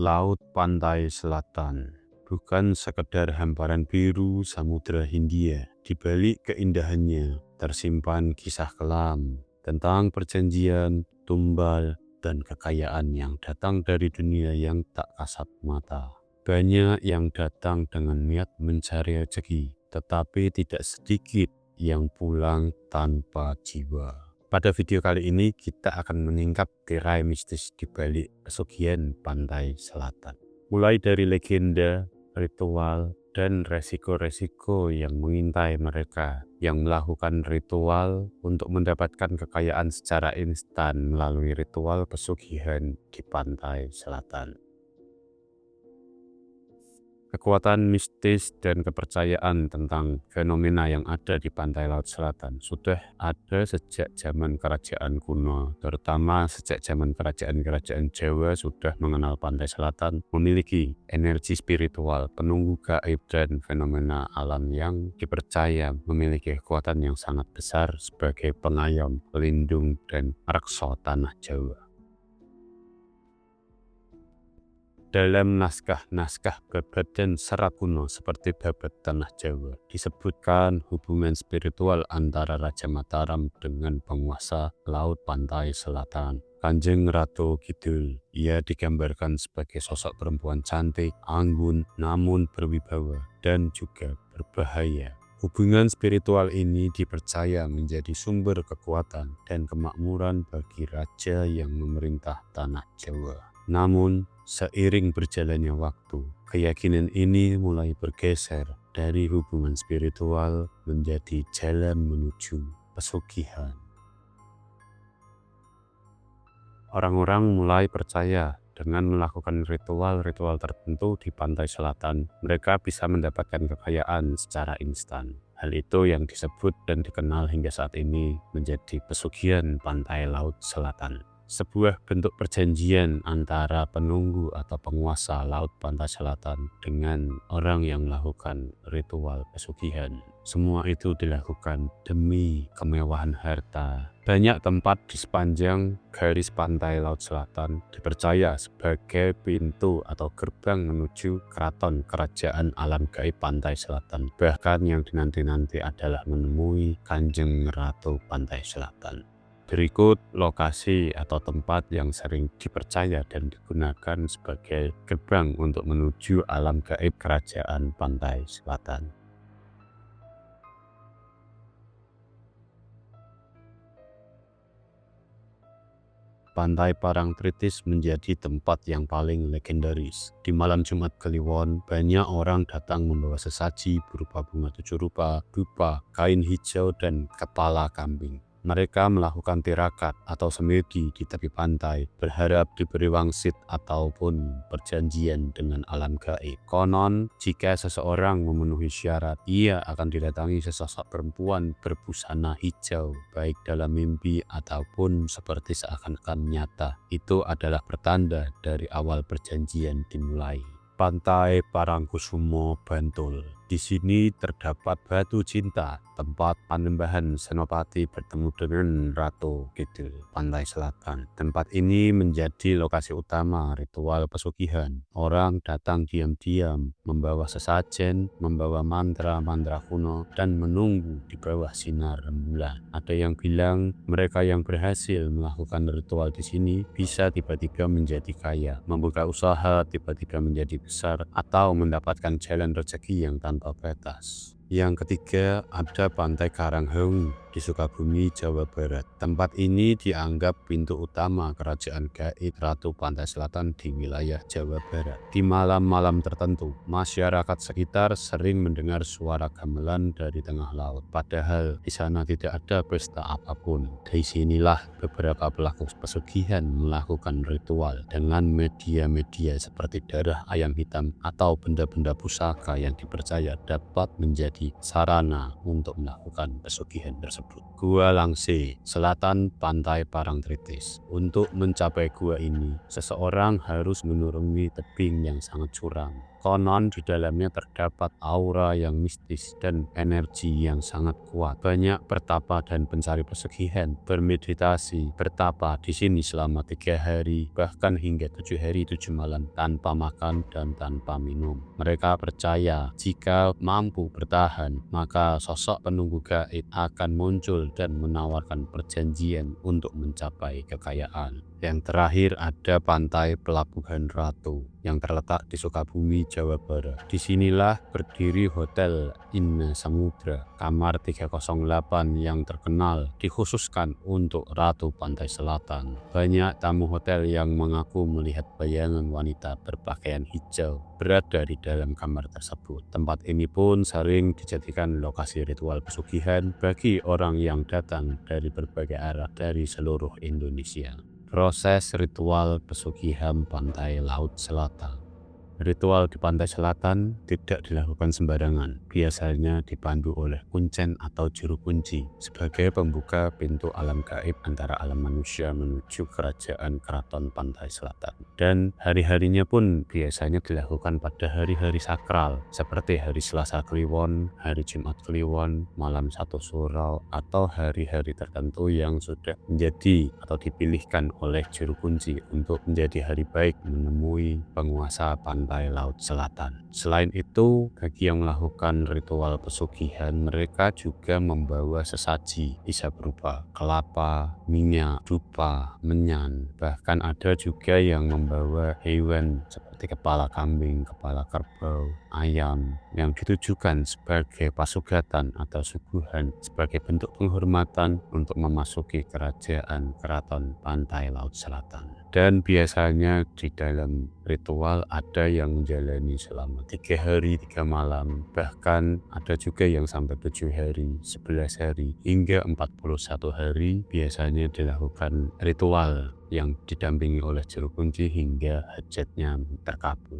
Laut pantai selatan bukan sekedar hamparan biru Samudra Hindia. Di balik keindahannya tersimpan kisah kelam tentang perjanjian, tumbal, dan kekayaan yang datang dari dunia yang tak kasat mata. Banyak yang datang dengan niat mencari rezeki, tetapi tidak sedikit yang pulang tanpa jiwa. Pada video kali ini kita akan menyingkap tirai mistis di balik pesugihan pantai selatan. Mulai dari legenda, ritual, dan resiko-resiko yang mengintai mereka yang melakukan ritual untuk mendapatkan kekayaan secara instan melalui ritual pesugihan di pantai selatan. Kekuatan mistis dan kepercayaan tentang fenomena yang ada di pantai laut selatan sudah ada sejak zaman kerajaan kuno, terutama sejak zaman kerajaan-kerajaan Jawa sudah mengenal pantai selatan memiliki energi spiritual, penunggu gaib dan fenomena alam yang dipercaya memiliki kekuatan yang sangat besar sebagai pengayom, pelindung, dan reksa tanah Jawa. Dalam naskah-naskah babat dan serat kuno seperti babat Tanah Jawa, disebutkan hubungan spiritual antara Raja Mataram dengan penguasa laut pantai selatan. Kanjeng Ratu Kidul, ia digambarkan sebagai sosok perempuan cantik, anggun, namun berwibawa, dan juga berbahaya. Hubungan spiritual ini dipercaya menjadi sumber kekuatan dan kemakmuran bagi raja yang memerintah Tanah Jawa. Namun, seiring berjalannya waktu, keyakinan ini mulai bergeser dari hubungan spiritual menjadi jalan menuju pesugihan. Orang-orang mulai percaya dengan melakukan ritual-ritual tertentu di pantai selatan, mereka bisa mendapatkan kekayaan secara instan. Hal itu yang disebut dan dikenal hingga saat ini menjadi pesugihan pantai laut selatan. Sebuah bentuk perjanjian antara penunggu atau penguasa laut pantai selatan dengan orang yang melakukan ritual pesugihan. Semua itu dilakukan demi kemewahan harta. Banyak tempat di sepanjang garis pantai laut selatan dipercaya sebagai pintu atau gerbang menuju keraton kerajaan alam gaib pantai selatan. Bahkan yang dinanti-nanti adalah menemui Kanjeng Ratu pantai selatan. Berikut lokasi atau tempat yang sering dipercaya dan digunakan sebagai gerbang untuk menuju alam gaib kerajaan pantai selatan. Pantai Parangtritis menjadi tempat yang paling legendaris. Di malam Jumat Kliwon, banyak orang datang membawa sesaji berupa bunga 7 rupa, dupa, kain hijau, dan kepala kambing. Mereka melakukan tirakat atau semedi di tepi pantai, berharap diberi wangsit ataupun perjanjian dengan alam gaib. Konon, jika seseorang memenuhi syarat, ia akan didatangi sesosok perempuan berbusana hijau, baik dalam mimpi ataupun seperti seakan-akan nyata. Itu adalah pertanda dari awal perjanjian dimulai. Pantai Parangkusumo, Bantul. Di sini terdapat batu cinta, tempat Panembahan Senopati bertemu dengan Ratu Kidul pantai selatan. Tempat ini menjadi lokasi utama ritual pesugihan. Orang datang diam-diam, membawa sesajen, membawa mantra-mantra kuno, dan menunggu di bawah sinar rembulan. Ada yang bilang mereka yang berhasil melakukan ritual di sini bisa tiba-tiba menjadi kaya, membuka usaha tiba-tiba menjadi besar, atau mendapatkan jalan rezeki yang tanpa batas. Yang ketiga, ada Pantai Karangheung di Sukabumi, Jawa Barat. Tempat ini dianggap pintu utama kerajaan gaib Ratu Pantai Selatan di wilayah Jawa Barat. Di malam-malam tertentu, masyarakat sekitar sering mendengar suara gamelan dari tengah laut. Padahal di sana tidak ada pesta apapun. Dari sinilah beberapa pelaku pesugihan melakukan ritual dengan media-media seperti darah ayam hitam atau benda-benda pusaka yang dipercaya dapat menjadi sarana untuk melakukan pesugihan tersebut. Gua Langse, selatan Pantai Parangtritis. Untuk mencapai gua ini, seseorang harus menuruni tebing yang sangat curam. Konon di dalamnya terdapat aura yang mistis dan energi yang sangat kuat. Banyak pertapa dan pencari pesugihan bermeditasi, bertapa di sini selama 3 hari, bahkan hingga 7 hari 7 malam tanpa makan dan tanpa minum. Mereka percaya jika mampu bertahan, maka sosok penunggu gaib akan muncul dan menawarkan perjanjian untuk mencapai kekayaan. Yang terakhir ada Pantai Pelabuhan Ratu yang terletak di Sukabumi, Jawa Barat. Disinilah berdiri Hotel Inna Samudra, kamar 308 yang terkenal dikhususkan untuk Ratu Pantai Selatan. Banyak tamu hotel yang mengaku melihat bayangan wanita berpakaian hijau berada di dalam kamar tersebut. Tempat ini pun sering dijadikan lokasi ritual pesugihan bagi orang yang datang dari berbagai arah dari seluruh Indonesia. Proses ritual pesugihan pantai laut selatan. Ritual di pantai selatan tidak dilakukan sembarangan, biasanya dipandu oleh kuncen atau juru kunci sebagai pembuka pintu alam gaib antara alam manusia menuju kerajaan keraton pantai selatan. Dan hari-harinya pun biasanya dilakukan pada hari-hari sakral seperti hari Selasa Kliwon, hari Jumat Kliwon, malam 1 Suro, atau hari-hari tertentu yang sudah menjadi atau dipilihkan oleh juru kunci untuk menjadi hari baik menemui penguasa pantai laut selatan. Selain itu, bagi yang melakukan ritual pesugihan, mereka juga membawa sesaji, bisa berupa kelapa, minyak, dupa, menyan. Bahkan ada juga yang membawa hewan seperti kepala kambing, kepala kerbau, ayam yang ditujukan sebagai pasugatan atau suguhan sebagai bentuk penghormatan untuk memasuki kerajaan keraton pantai laut selatan. Dan biasanya di dalam ritual ada yang menjalani selama 3 hari 3 malam, bahkan ada juga yang sampai 7 hari, 11 hari, hingga 41 hari biasanya dilakukan ritual yang didampingi oleh juru kunci hingga hajatnya terkabul.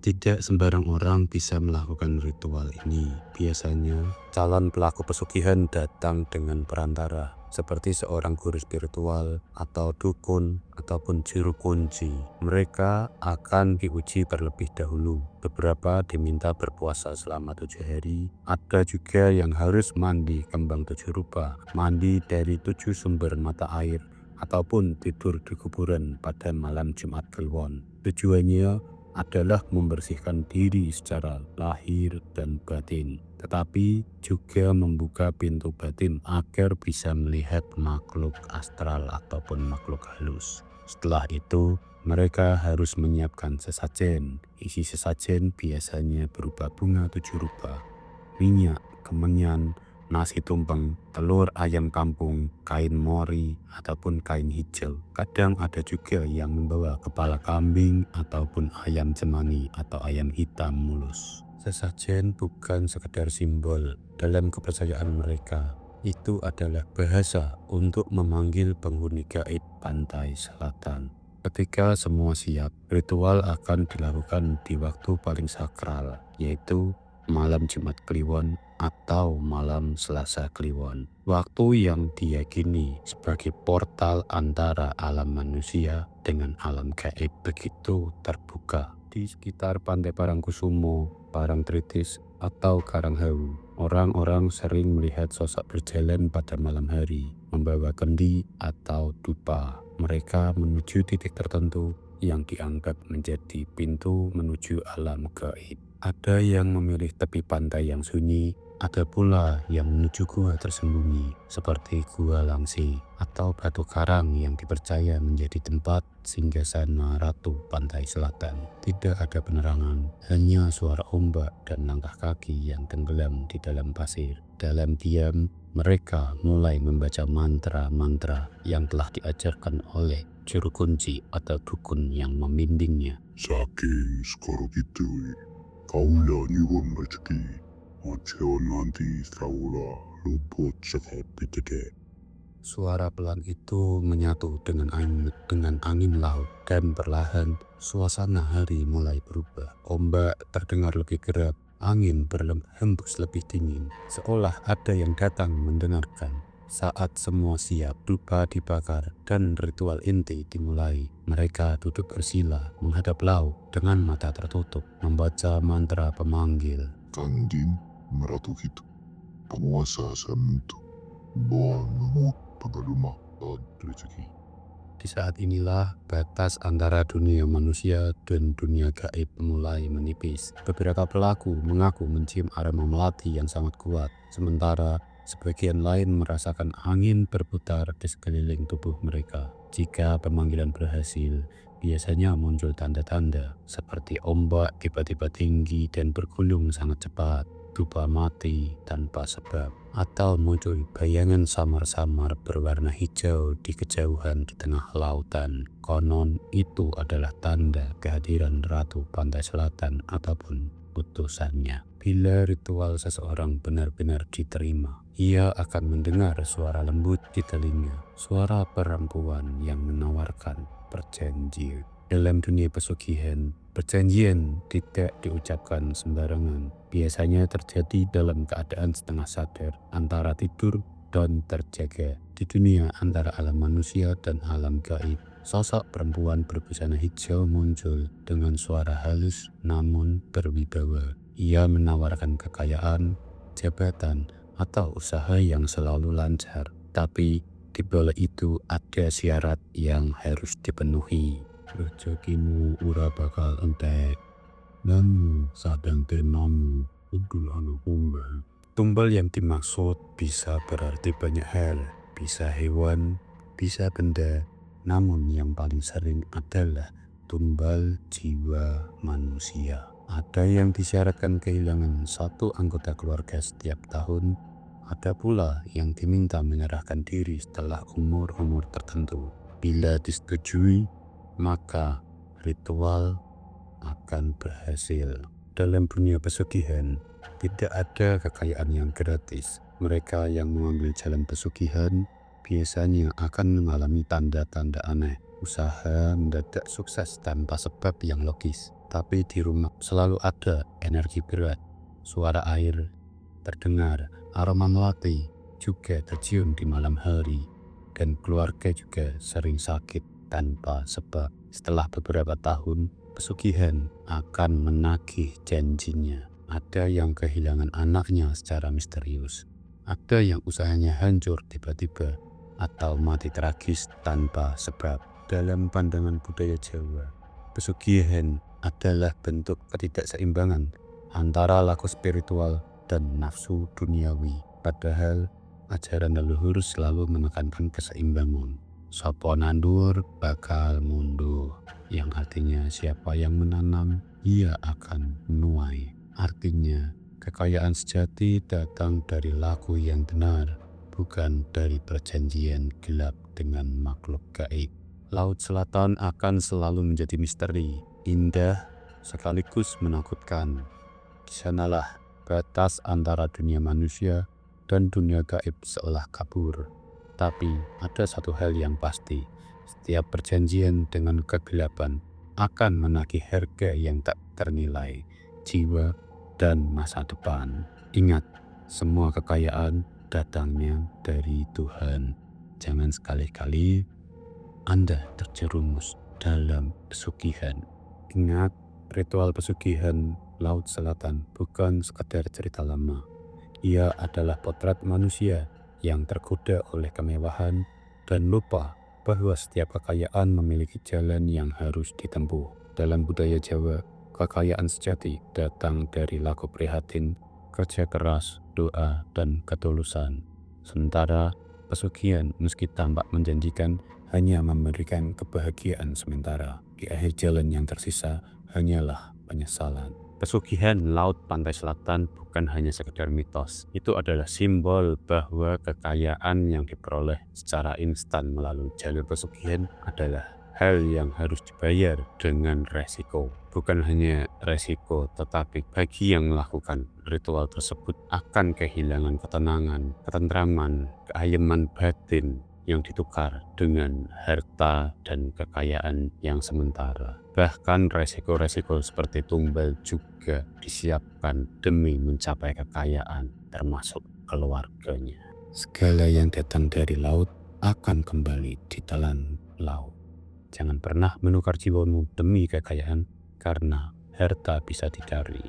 Tidak sembarang orang bisa melakukan ritual ini. Biasanya calon pelaku pesugihan datang dengan perantara seperti seorang guru spiritual atau dukun ataupun juru kunci. Mereka akan diuji terlebih dahulu. Beberapa diminta berpuasa selama 7 hari. Ada juga yang harus mandi kembang 7 rupa, mandi dari 7 sumber mata air, ataupun tidur di kuburan pada malam Jumat Kliwon. Tujuannya adalah membersihkan diri secara lahir dan batin, tetapi juga membuka pintu batin agar bisa melihat makhluk astral ataupun makhluk halus. Setelah itu, mereka harus menyiapkan sesajen. Isi sesajen biasanya berupa bunga 7 rupa, minyak, kemenyan, nasi tumpeng, telur ayam kampung, kain mori, ataupun kain hijau. Kadang ada juga yang membawa kepala kambing ataupun ayam cemani atau ayam hitam mulus. Sesajen bukan sekedar simbol. Dalam kepercayaan mereka, itu adalah bahasa untuk memanggil penghuni gaib pantai selatan. Ketika semua siap, ritual akan dilakukan di waktu paling sakral, yaitu malam Jumat Kliwon atau malam Selasa Kliwon. Waktu yang diyakini sebagai portal antara alam manusia dengan alam gaib begitu terbuka. Di sekitar Pantai Parangkusumo, Parangtritis, atau Karanghawu, orang-orang sering melihat sosok berjalan pada malam hari, membawa kendi atau dupa. Mereka menuju titik tertentu yang dianggap menjadi pintu menuju alam gaib. Ada yang memilih tepi pantai yang sunyi, ada pula yang menuju gua tersembunyi seperti Gua Langsi atau Batu Karang yang dipercaya menjadi tempat singgasana Ratu Pantai Selatan. Tidak ada penerangan, hanya suara ombak dan langkah kaki yang tenggelam di dalam pasir. Dalam diam, mereka mulai membaca mantra-mantra yang telah diajarkan oleh juru kunci atau dukun yang membimbingnya. Saking skoro gitu, kaula nyuwun rezeki. Aja nanti kaula luput saka pitike. Suara pelan itu menyatu dengan angin laut, dan perlahan suasana hari mulai berubah. Ombak terdengar lebih kerap, angin berhembus lebih dingin, seolah ada yang datang mendengarkan. Saat semua siap, dupa dibakar, dan ritual inti dimulai. Mereka duduk bersila, menghadap laut dengan mata tertutup, membaca mantra pemanggil. Kandin meratu itu, penguasa sementu, memut pengaluma dan rezeki. Di saat inilah batas antara dunia manusia dan dunia gaib mulai menipis. Beberapa pelaku mengaku mencium aroma melati yang sangat kuat, sementara sebagian lain merasakan angin berputar di sekeliling tubuh mereka. Jika pemanggilan berhasil, biasanya muncul tanda-tanda seperti ombak tiba-tiba tinggi dan bergulung sangat cepat, dupa mati tanpa sebab, atau muncul bayangan samar-samar berwarna hijau di kejauhan di tengah lautan. Konon itu adalah tanda kehadiran Ratu Pantai Selatan ataupun utusannya. Bila ritual seseorang benar-benar diterima, ia akan mendengar suara lembut di telinga, suara perempuan yang menawarkan perjanjian. Dalam dunia pesugihan, perjanjian tidak diucapkan sembarangan. Biasanya terjadi dalam keadaan setengah sadar, antara tidur dan terjaga. Di dunia antara alam manusia dan alam gaib, sosok perempuan berbusana hijau muncul dengan suara halus namun berwibawa. Ia menawarkan kekayaan, jabatan, atau usaha yang selalu lancar. Tapi di balik itu ada syarat yang harus dipenuhi. Rezekimu ora bakal entek, namun sadang tenamu udul anu tumbal. Tumbal yang dimaksud bisa berarti banyak hal, bisa hewan, bisa benda, namun yang paling sering adalah tumbal jiwa manusia. Ada yang disyaratkan kehilangan satu anggota keluarga setiap tahun, ada pula yang diminta menyerahkan diri setelah umur-umur tertentu. Bila disetujui, maka ritual akan berhasil. Dalam dunia pesugihan, tidak ada kekayaan yang gratis. Mereka yang mengambil jalan pesugihan biasanya akan mengalami tanda-tanda aneh. Usaha mendadak sukses tanpa sebab yang logis. Tapi di rumah selalu ada energi berat, suara air terdengar, aroma melati juga tercium di malam hari, dan keluarga juga sering sakit tanpa sebab. Setelah beberapa tahun, pesugihan akan menagih janjinya. Ada yang kehilangan anaknya secara misterius. Ada yang usahanya hancur tiba-tiba atau mati tragis tanpa sebab. Dalam pandangan budaya Jawa, pesugihan adalah bentuk ketidakseimbangan antara laku spiritual dan nafsu duniawi. Padahal ajaran leluhur selalu menekankan keseimbangan. Sapa nandur bakal mundur, yang artinya siapa yang menanam ia akan menuai. Artinya kekayaan sejati datang dari laku yang benar, bukan dari perjanjian gelap dengan makhluk gaib. Laut Selatan akan selalu menjadi misteri, indah sekaligus menakutkan. Di sanalah batas antara dunia manusia dan dunia gaib seolah kabur. Tapi ada satu hal yang pasti, setiap perjanjian dengan kegelapan akan menagih harga yang tak ternilai, jiwa dan masa depan. Ingat, semua kekayaan datangnya dari Tuhan. Jangan sekali-kali Anda terjerumus dalam pesugihan. Ingat, ritual pesugihan Laut Selatan bukan sekadar cerita lama. Ia adalah potret manusia yang tergoda oleh kemewahan dan lupa bahwa setiap kekayaan memiliki jalan yang harus ditempuh. Dalam budaya Jawa, kekayaan sejati datang dari laku prihatin, kerja keras, doa, dan ketulusan. Sementara pesugihan meski tampak menjanjikan hanya memberikan kebahagiaan sementara. Di akhir jalan yang tersisa hanyalah penyesalan. Pesugihan Laut Pantai Selatan bukan hanya sekedar mitos. Itu adalah simbol bahwa kekayaan yang diperoleh secara instan melalui jalur pesugihan adalah hal yang harus dibayar dengan resiko. Bukan hanya resiko, tetapi bagi yang melakukan ritual tersebut akan kehilangan ketenangan, ketentraman, keayeman batin yang ditukar dengan harta dan kekayaan yang sementara. Bahkan resiko-resiko seperti tumbal juga disiapkan demi mencapai kekayaan, termasuk keluarganya. Segala yang datang dari laut akan kembali ditelan laut. Jangan pernah menukar jiwamu demi kekayaan, karena harta bisa dicari,